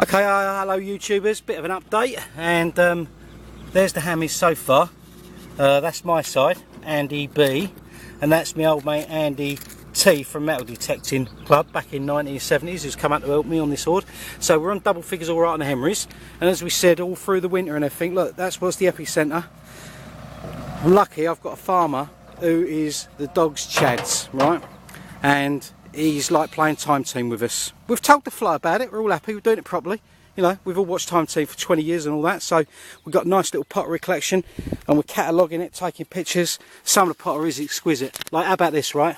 Okay, hello YouTubers, bit of an update, and there's the hammies so far. That's my side, Andy B, and that's my old mate Andy T from Metal Detecting Club back in 1970s, who's come out to help me on this hoard. So we're on double figures all right on the Henrys, and as we said all through the winter and everything, look, that's what's the epicentre. I'm lucky I've got a farmer who is the dog's Chads, right? And he's like playing Time Team with us. We've told the F.L.O about it, we're all happy, we're doing it properly. You know, we've all watched Time Team for 20 years and all that, so we've got a nice little pottery collection and we're cataloguing it, taking pictures. Some of the pottery is exquisite. Like, how about this, right?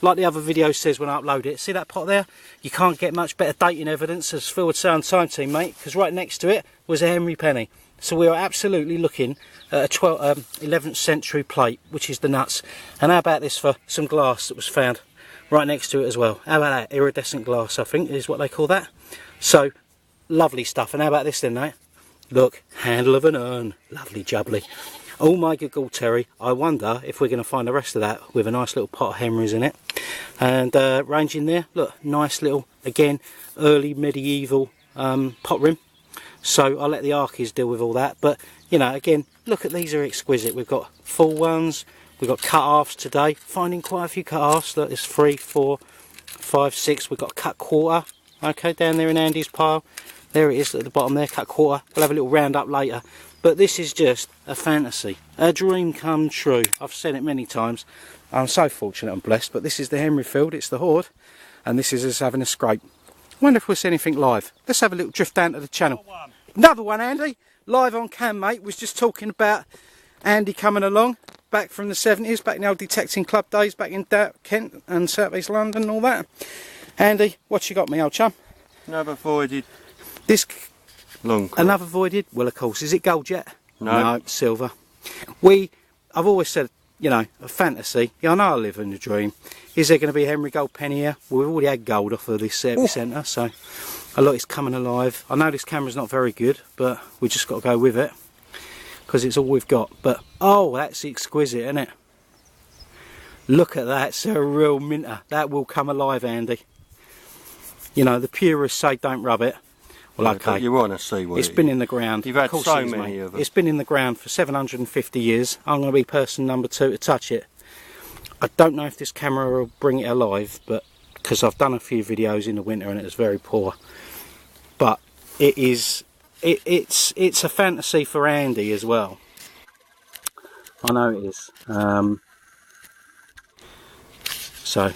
Like the other video says when I upload it, see that pot there? You can't get much better dating evidence, as Phil would say on Time Team, mate, because right next to it was a Henry penny. So we are absolutely looking at a 11th century plate, which is the nuts. And how about this for some glass that was found right next to it as well? How about that? Iridescent glass, I think, is what they call that. So, lovely stuff. And how about this then, mate? Look, handle of an urn. Lovely jubbly. Oh my good God, Terry. I wonder if we're going to find the rest of that with a nice little pot of Henrys in it. And range in there, look, nice little, again, early medieval pot rim. So I'll let the Archies deal with all that. But, you know, again, look at these, are exquisite. We've got full ones. We've got cut-halves today. Finding quite a few cut-halves. Look, there's 3, 4, 5, 6. We've got a cut quarter. Okay, down there in Andy's pile. There it is at the bottom there, cut quarter. We'll have a little round up later. But this is just a fantasy. A dream come true. I've said it many times. I'm so fortunate and blessed. But this is the Henry field. It's the Hoard. And this is us having a scrape. I wonder if we'll see anything live. Let's have a little drift down to the channel. Another one, Andy. Live on cam, mate. Was just talking about Andy coming along. Back from the 70s. Back in the old detecting club days. Back in Kent and South East London and all that. Andy, what you got me, old chum? Another voided. This long. Another voided? Well, of course. Is it gold yet? No. Silver. I've always said, you know, a fantasy. Yeah, I know I live in a dream. Is there going to be a Henry gold penny here? Well, we've already had gold off of this epicentre, so a lot is coming alive. I know this camera's not very good, but we just got to go with it because it's all we've got. But oh, that's exquisite, isn't it? Look at that. It's a real minter. That will come alive, Andy. You know, the purists say don't rub it. Well, okay. You want to see what it's been in the ground. You've had so many of them. It's been in the ground for 750 years. I'm going to be person number 2 to touch it. I don't know if this camera will bring it alive, but because I've done a few videos in the winter and it was very poor. But it is, it's a fantasy for Andy as well. I know it is. So,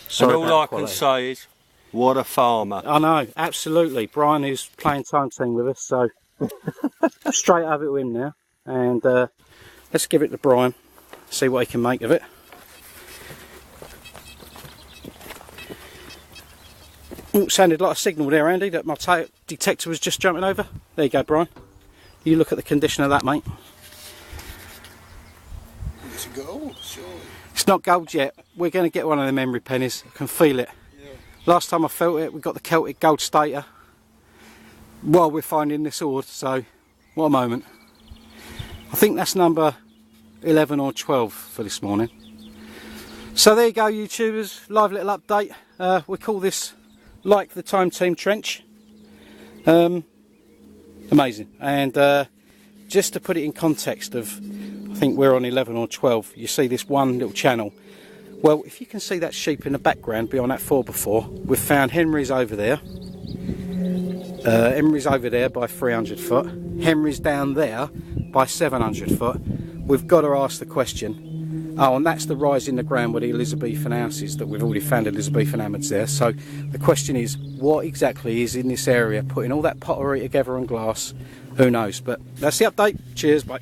sorry. And all I can say is, what a farmer. I know, absolutely. Brian, who's playing Time Team with us, so straight have it with him now. And let's give it to Brian, see what he can make of it. Oh, sounded like a signal there, Andy, that my detector was just jumping over. There you go, Brian. You look at the condition of that, mate. It's gold, surely. It's not gold yet. We're going to get one of them Henry pennies. I can feel it. Yeah. Last time I felt it, we got the Celtic gold stater while we're finding this hoard, so what a moment. I think that's number 11 or 12 for this morning. So there you go, YouTubers. Live little update. We call this Like the Time Team Trench. Amazing. And just to put it in context of, I think we're on 11 or 12, you see this one little channel. Well, if you can see that sheep in the background beyond that 4x4, we've found Henry's over there. Henry's over there by 300 foot. Henry's down there by 700 foot. We've got to ask the question. Oh, and that's the rise in the ground where the Elizabethan house is, that we've already found Elizabethan hammers there. So the question is, what exactly is in this area? Putting all that pottery together and glass, who knows? But that's the update. Cheers, bye.